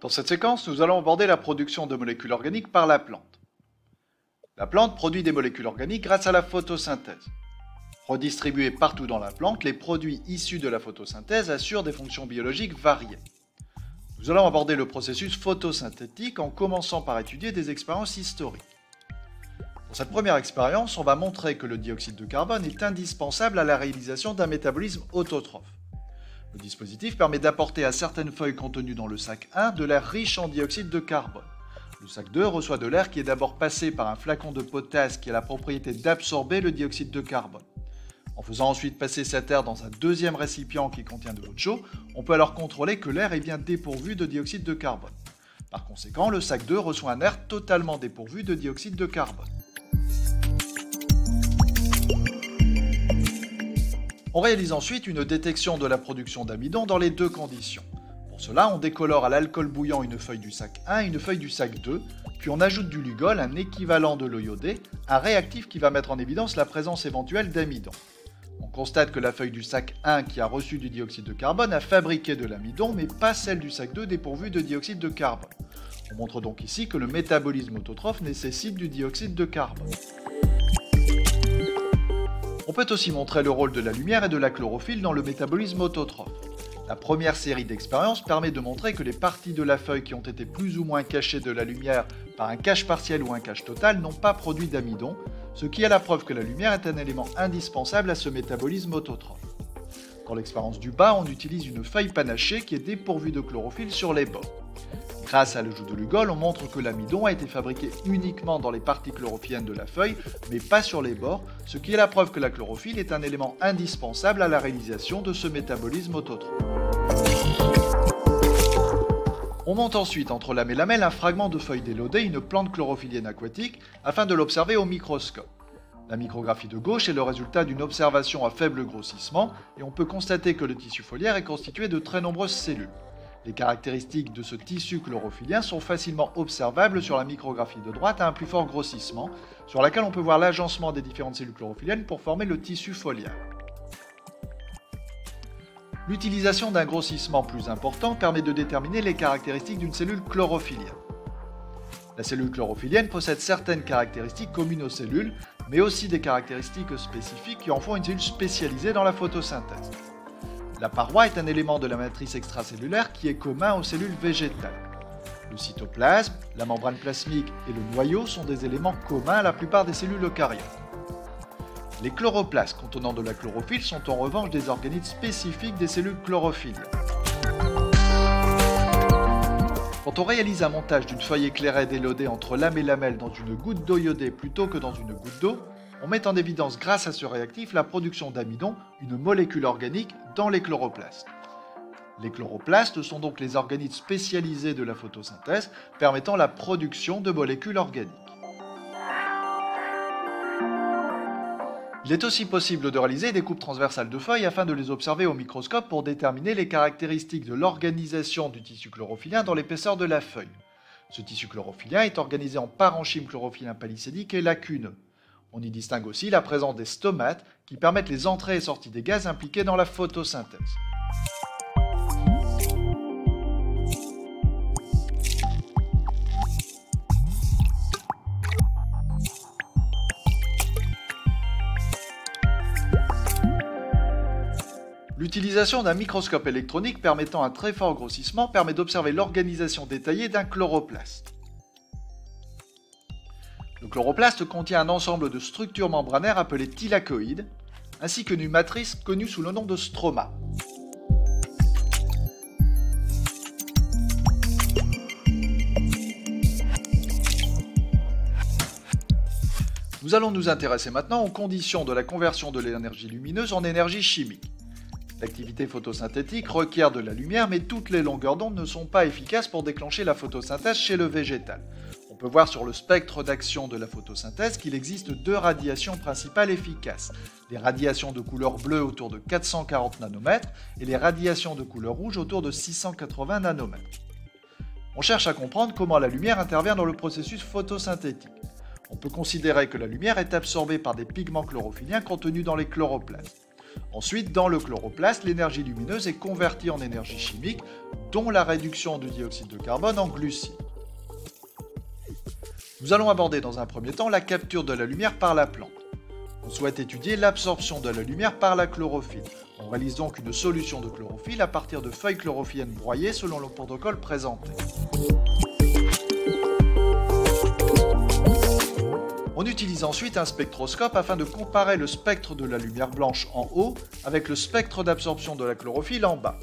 Dans cette séquence, nous allons aborder la production de molécules organiques par la plante. La plante produit des molécules organiques grâce à la photosynthèse. Redistribués partout dans la plante, les produits issus de la photosynthèse assurent des fonctions biologiques variées. Nous allons aborder le processus photosynthétique en commençant par étudier des expériences historiques. Dans cette première expérience, on va montrer que le dioxyde de carbone est indispensable à la réalisation d'un métabolisme autotrophe. Le dispositif permet d'apporter à certaines feuilles contenues dans le sac 1 de l'air riche en dioxyde de carbone. Le sac 2 reçoit de l'air qui est d'abord passé par un flacon de potasse qui a la propriété d'absorber le dioxyde de carbone. En faisant ensuite passer cet air dans un deuxième récipient qui contient de l'eau chaude, on peut alors contrôler que l'air est bien dépourvu de dioxyde de carbone. Par conséquent, le sac 2 reçoit un air totalement dépourvu de dioxyde de carbone. On réalise ensuite une détection de la production d'amidon dans les deux conditions. Pour cela, on décolore à l'alcool bouillant une feuille du sac 1 et une feuille du sac 2, puis on ajoute du Lugol, un équivalent de l'eau iodée, un réactif qui va mettre en évidence la présence éventuelle d'amidon. On constate que la feuille du sac 1 qui a reçu du dioxyde de carbone a fabriqué de l'amidon, mais pas celle du sac 2 dépourvue de dioxyde de carbone. On montre donc ici que le métabolisme autotrophe nécessite du dioxyde de carbone. On peut aussi montrer le rôle de la lumière et de la chlorophylle dans le métabolisme autotrophe. La première série d'expériences permet de montrer que les parties de la feuille qui ont été plus ou moins cachées de la lumière par un cache partiel ou un cache total n'ont pas produit d'amidon, ce qui est la preuve que la lumière est un élément indispensable à ce métabolisme autotrophe. Dans l'expérience du bas, on utilise une feuille panachée qui est dépourvue de chlorophylle sur les bords. Grâce à l'ajout de Lugol, on montre que l'amidon a été fabriqué uniquement dans les parties chlorophylliennes de la feuille, mais pas sur les bords, ce qui est la preuve que la chlorophylle est un élément indispensable à la réalisation de ce métabolisme autotrophe. On monte ensuite entre lame et lamelle un fragment de feuille d'élodée, une plante chlorophyllienne aquatique, afin de l'observer au microscope. La micrographie de gauche est le résultat d'une observation à faible grossissement, et on peut constater que le tissu foliaire est constitué de très nombreuses cellules. Les caractéristiques de ce tissu chlorophylien sont facilement observables sur la micrographie de droite à un plus fort grossissement, sur laquelle on peut voir l'agencement des différentes cellules chlorophylliennes pour former le tissu foliaire. L'utilisation d'un grossissement plus important permet de déterminer les caractéristiques d'une cellule chlorophyllienne. La cellule chlorophyllienne possède certaines caractéristiques communes aux cellules, mais aussi des caractéristiques spécifiques qui en font une cellule spécialisée dans la photosynthèse. La paroi est un élément de la matrice extracellulaire qui est commun aux cellules végétales. Le cytoplasme, la membrane plasmique et le noyau sont des éléments communs à la plupart des cellules eucaryotes. Les chloroplastes contenant de la chlorophylle sont en revanche des organites spécifiques des cellules chlorophylles. Quand on réalise un montage d'une feuille éclairée d'élodée entre lame et lamelle dans une goutte d'eau iodée plutôt que dans une goutte d'eau, on met en évidence grâce à ce réactif la production d'amidon, une molécule organique, dans les chloroplastes. Les chloroplastes sont donc les organites spécialisés de la photosynthèse, permettant la production de molécules organiques. Il est aussi possible de réaliser des coupes transversales de feuilles afin de les observer au microscope pour déterminer les caractéristiques de l'organisation du tissu chlorophylien dans l'épaisseur de la feuille. Ce tissu chlorophylien est organisé en parenchyme chlorophyllin palissédique et lacuneux. On y distingue aussi la présence des stomates qui permettent les entrées et sorties des gaz impliqués dans la photosynthèse. L'utilisation d'un microscope électronique permettant un très fort grossissement permet d'observer l'organisation détaillée d'un chloroplaste. Le chloroplaste contient un ensemble de structures membranaires appelées thylakoïdes, ainsi qu'une matrice connue sous le nom de stroma. Nous allons nous intéresser maintenant aux conditions de la conversion de l'énergie lumineuse en énergie chimique. L'activité photosynthétique requiert de la lumière, mais toutes les longueurs d'onde ne sont pas efficaces pour déclencher la photosynthèse chez le végétal. On peut voir sur le spectre d'action de la photosynthèse qu'il existe deux radiations principales efficaces, les radiations de couleur bleue autour de 440 nanomètres et les radiations de couleur rouge autour de 680 nanomètres. On cherche à comprendre comment la lumière intervient dans le processus photosynthétique. On peut considérer que la lumière est absorbée par des pigments chlorophylliens contenus dans les chloroplastes. Ensuite, dans le chloroplaste, l'énergie lumineuse est convertie en énergie chimique, dont la réduction du dioxyde de carbone en glucides. Nous allons aborder dans un premier temps la capture de la lumière par la plante. On souhaite étudier l'absorption de la lumière par la chlorophylle. On réalise donc une solution de chlorophylle à partir de feuilles chlorophylliennes broyées selon le protocole présenté. On utilise ensuite un spectroscope afin de comparer le spectre de la lumière blanche en haut avec le spectre d'absorption de la chlorophylle en bas.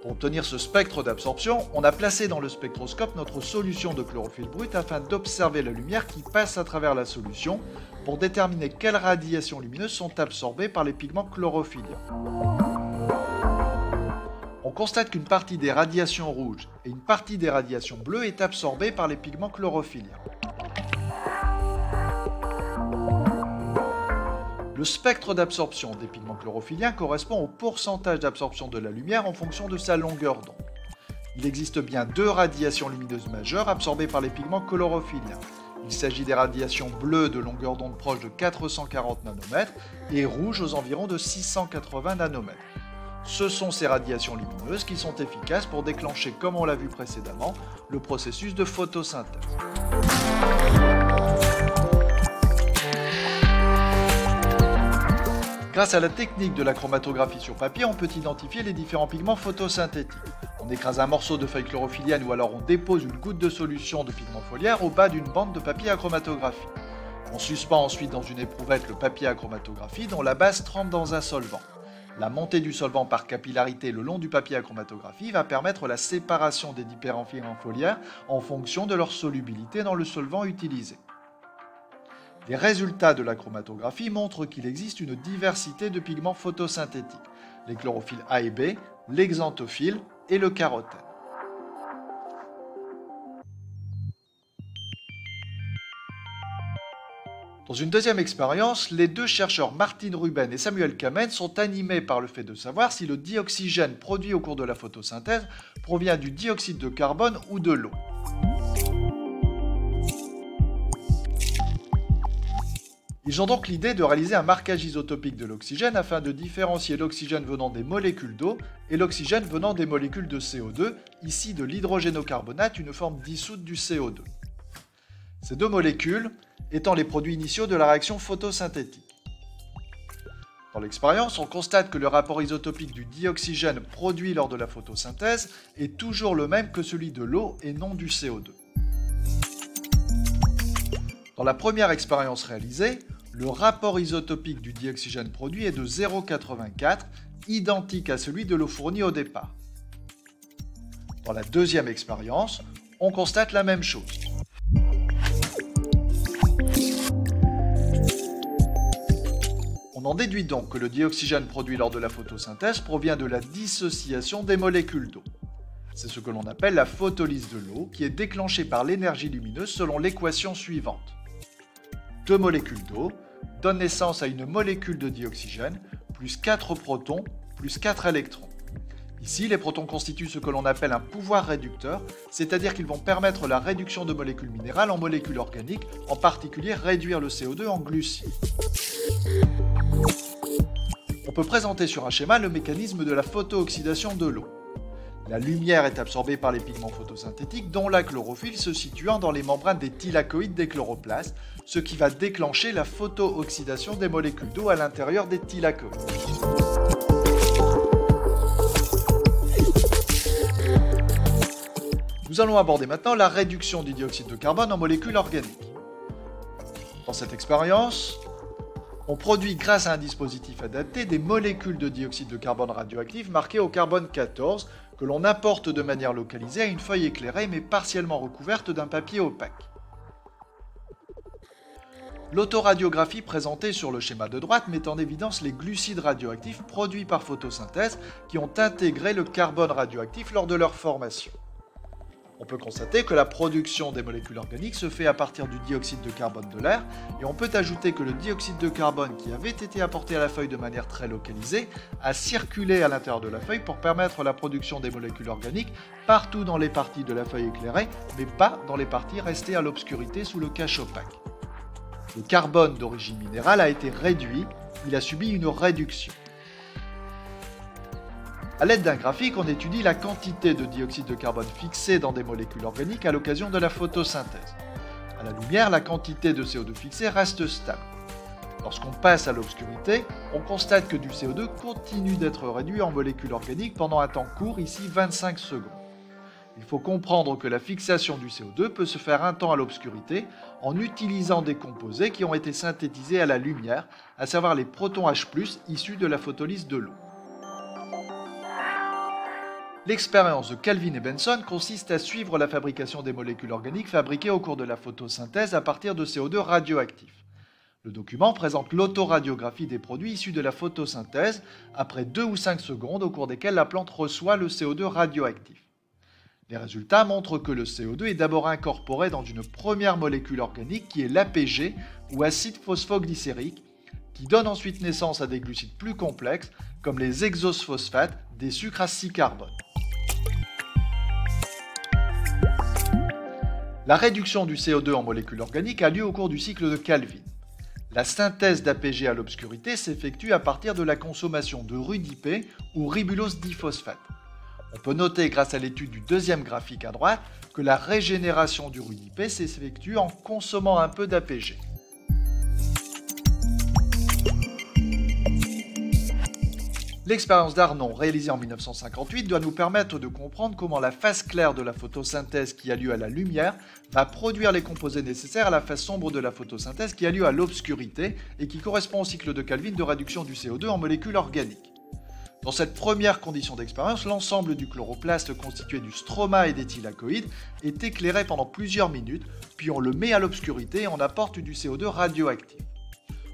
Pour obtenir ce spectre d'absorption, on a placé dans le spectroscope notre solution de chlorophylle brute afin d'observer la lumière qui passe à travers la solution pour déterminer quelles radiations lumineuses sont absorbées par les pigments chlorophylliens. On constate qu'une partie des radiations rouges et une partie des radiations bleues est absorbée par les pigments chlorophylliens. Le spectre d'absorption des pigments chlorophylliens correspond au pourcentage d'absorption de la lumière en fonction de sa longueur d'onde. Il existe bien deux radiations lumineuses majeures absorbées par les pigments chlorophylliens. Il s'agit des radiations bleues de longueur d'onde proche de 440 nanomètres et rouges aux environs de 680 nanomètres. Ce sont ces radiations lumineuses qui sont efficaces pour déclencher, comme on l'a vu précédemment, le processus de photosynthèse. Grâce à la technique de la chromatographie sur papier, on peut identifier les différents pigments photosynthétiques. On écrase un morceau de feuille chlorophyllienne ou alors on dépose une goutte de solution de pigment foliaire au bas d'une bande de papier à chromatographie. On suspend ensuite dans une éprouvette le papier à chromatographie dont la base trempe dans un solvant. La montée du solvant par capillarité le long du papier à chromatographie va permettre la séparation des différents pigments foliaires en fonction de leur solubilité dans le solvant utilisé. Les résultats de la chromatographie montrent qu'il existe une diversité de pigments photosynthétiques, les chlorophylles A et B, les xanthophiles et le carotène. Dans une deuxième expérience, les deux chercheurs Martin Ruben et Samuel Kamen sont animés par le fait de savoir si le dioxygène produit au cours de la photosynthèse provient du dioxyde de carbone ou de l'eau. Ils ont donc l'idée de réaliser un marquage isotopique de l'oxygène afin de différencier l'oxygène venant des molécules d'eau et l'oxygène venant des molécules de CO2, ici de l'hydrogénocarbonate, une forme dissoute du CO2. Ces deux molécules étant les produits initiaux de la réaction photosynthétique. Dans l'expérience, on constate que le rapport isotopique du dioxygène produit lors de la photosynthèse est toujours le même que celui de l'eau et non du CO2. Dans la première expérience réalisée, le rapport isotopique du dioxygène produit est de 0,84, identique à celui de l'eau fournie au départ. Dans la deuxième expérience, on constate la même chose. On en déduit donc que le dioxygène produit lors de la photosynthèse provient de la dissociation des molécules d'eau. C'est ce que l'on appelle la photolyse de l'eau, qui est déclenchée par l'énergie lumineuse selon l'équation suivante. 2 molécules d'eau donnent naissance à une molécule de dioxygène, plus 4 protons, plus 4 électrons. Ici, les protons constituent ce que l'on appelle un pouvoir réducteur, c'est-à-dire qu'ils vont permettre la réduction de molécules minérales en molécules organiques, en particulier réduire le CO2 en glucides. On peut présenter sur un schéma le mécanisme de la photooxydation de l'eau. La lumière est absorbée par les pigments photosynthétiques, dont la chlorophylle se situant dans les membranes des thylakoïdes des chloroplastes, ce qui va déclencher la photooxydation des molécules d'eau à l'intérieur des thylakoïdes. Nous allons aborder maintenant la réduction du dioxyde de carbone en molécules organiques. Dans cette expérience, on produit grâce à un dispositif adapté des molécules de dioxyde de carbone radioactif marquées au carbone 14 que l'on apporte de manière localisée à une feuille éclairée mais partiellement recouverte d'un papier opaque. L'autoradiographie présentée sur le schéma de droite met en évidence les glucides radioactifs produits par photosynthèse qui ont intégré le carbone radioactif lors de leur formation. On peut constater que la production des molécules organiques se fait à partir du dioxyde de carbone de l'air, et on peut ajouter que le dioxyde de carbone qui avait été apporté à la feuille de manière très localisée a circulé à l'intérieur de la feuille pour permettre la production des molécules organiques partout dans les parties de la feuille éclairée, mais pas dans les parties restées à l'obscurité sous le cache opaque. Le carbone d'origine minérale a été réduit, il a subi une réduction. À l'aide d'un graphique, on étudie la quantité de dioxyde de carbone fixée dans des molécules organiques à l'occasion de la photosynthèse. À la lumière, la quantité de CO2 fixée reste stable. Lorsqu'on passe à l'obscurité, on constate que du CO2 continue d'être réduit en molécules organiques pendant un temps court, ici 25 secondes. Il faut comprendre que la fixation du CO2 peut se faire un temps à l'obscurité en utilisant des composés qui ont été synthétisés à la lumière, à savoir les protons H+, issus de la photolyse de l'eau. L'expérience de Kelvin et Benson consiste à suivre la fabrication des molécules organiques fabriquées au cours de la photosynthèse à partir de CO2 radioactif. Le document présente l'autoradiographie des produits issus de la photosynthèse après 2 ou 5 secondes au cours desquelles la plante reçoit le CO2 radioactif. Les résultats montrent que le CO2 est d'abord incorporé dans une première molécule organique qui est l'APG ou acide phosphoglycérique, qui donne ensuite naissance à des glucides plus complexes comme les hexosphosphates, des sucres à 6 carbones. La réduction du CO2 en molécules organiques a lieu au cours du cycle de Kelvin. La synthèse d'APG à l'obscurité s'effectue à partir de la consommation de rudipé ou ribulose diphosphate. On peut noter, grâce à l'étude du deuxième graphique à droite, que la régénération du rudipé s'effectue en consommant un peu d'APG. L'expérience d'Arnon, réalisée en 1958, doit nous permettre de comprendre comment la phase claire de la photosynthèse qui a lieu à la lumière va produire les composés nécessaires à la phase sombre de la photosynthèse qui a lieu à l'obscurité et qui correspond au cycle de Kelvin de réduction du CO2 en molécules organiques. Dans cette première condition d'expérience, l'ensemble du chloroplaste constitué du stroma et des thylakoïdes est éclairé pendant plusieurs minutes, puis on le met à l'obscurité et on apporte du CO2 radioactif.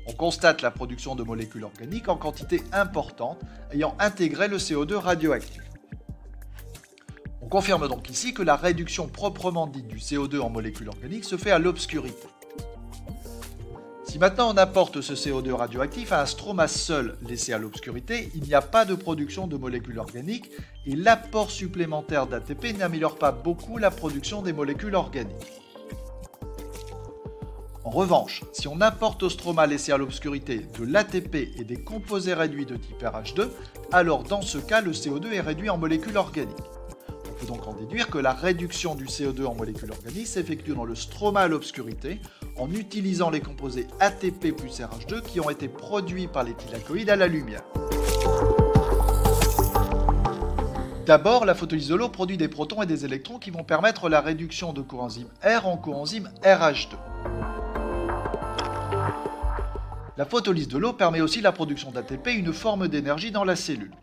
On constate la production de molécules organiques en quantité importante, ayant intégré le CO2 radioactif. On confirme donc ici que la réduction proprement dite du CO2 en molécules organiques se fait à l'obscurité. Si maintenant on apporte ce CO2 radioactif à un stroma seul laissé à l'obscurité, il n'y a pas de production de molécules organiques et l'apport supplémentaire d'ATP n'améliore pas beaucoup la production des molécules organiques. En revanche, si on apporte au stroma laissé à l'obscurité de l'ATP et des composés réduits de type RH2, alors dans ce cas, le CO2 est réduit en molécules organiques. On peut donc en déduire que la réduction du CO2 en molécules organiques s'effectue dans le stroma à l'obscurité en utilisant les composés ATP plus RH2 qui ont été produits par les thylakoïdes à la lumière. D'abord, la photolyse de l'eau produit des protons et des électrons qui vont permettre la réduction de coenzyme R en coenzyme RH2. La photolyse de l'eau permet aussi la production d'ATP, une forme d'énergie dans la cellule.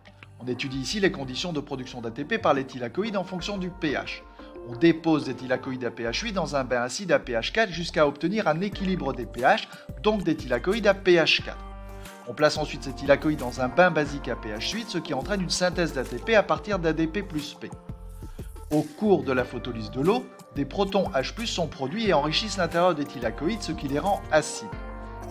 On étudie ici les conditions de production d'ATP par les thylakoïdes en fonction du pH. On dépose des thylakoïdes à pH 8 dans un bain acide à pH 4 jusqu'à obtenir un équilibre des pH, donc des thylakoïdes à pH 4. On place ensuite ces thylakoïdes dans un bain basique à pH 8, ce qui entraîne une synthèse d'ATP à partir d'ADP plus P. Au cours de la photolyse de l'eau, des protons H+, sont produits et enrichissent l'intérieur des thylakoïdes, ce qui les rend acides.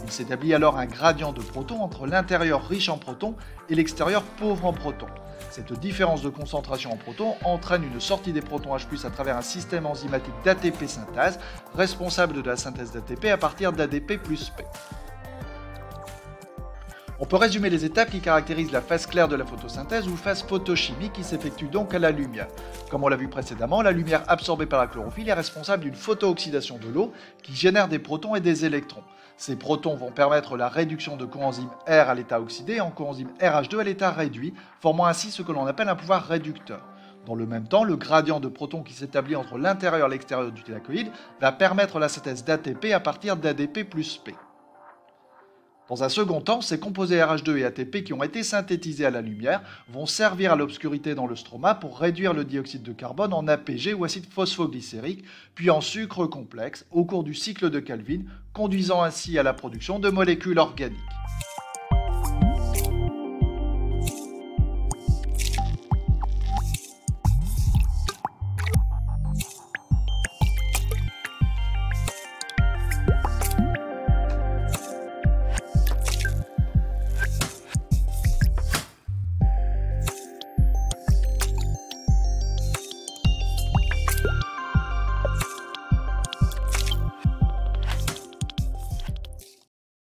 Il s'établit alors un gradient de protons entre l'intérieur riche en protons et l'extérieur pauvre en protons. Cette différence de concentration en protons entraîne une sortie des protons H+, à travers un système enzymatique d'ATP synthase, responsable de la synthèse d'ATP à partir d'ADP plus P. On peut résumer les étapes qui caractérisent la phase claire de la photosynthèse ou phase photochimique qui s'effectue donc à la lumière. Comme on l'a vu précédemment, la lumière absorbée par la chlorophylle est responsable d'une photooxydation de l'eau qui génère des protons et des électrons. Ces protons vont permettre la réduction de coenzyme R à l'état oxydé en coenzyme RH2 à l'état réduit, formant ainsi ce que l'on appelle un pouvoir réducteur. Dans le même temps, le gradient de protons qui s'établit entre l'intérieur et l'extérieur du thylakoïde va permettre la synthèse d'ATP à partir d'ADP plus P. Dans un second temps, ces composés RH2 et ATP qui ont été synthétisés à la lumière vont servir à l'obscurité dans le stroma pour réduire le dioxyde de carbone en APG ou acide phosphoglycérique, puis en sucre complexe au cours du cycle de Kelvin, conduisant ainsi à la production de molécules organiques.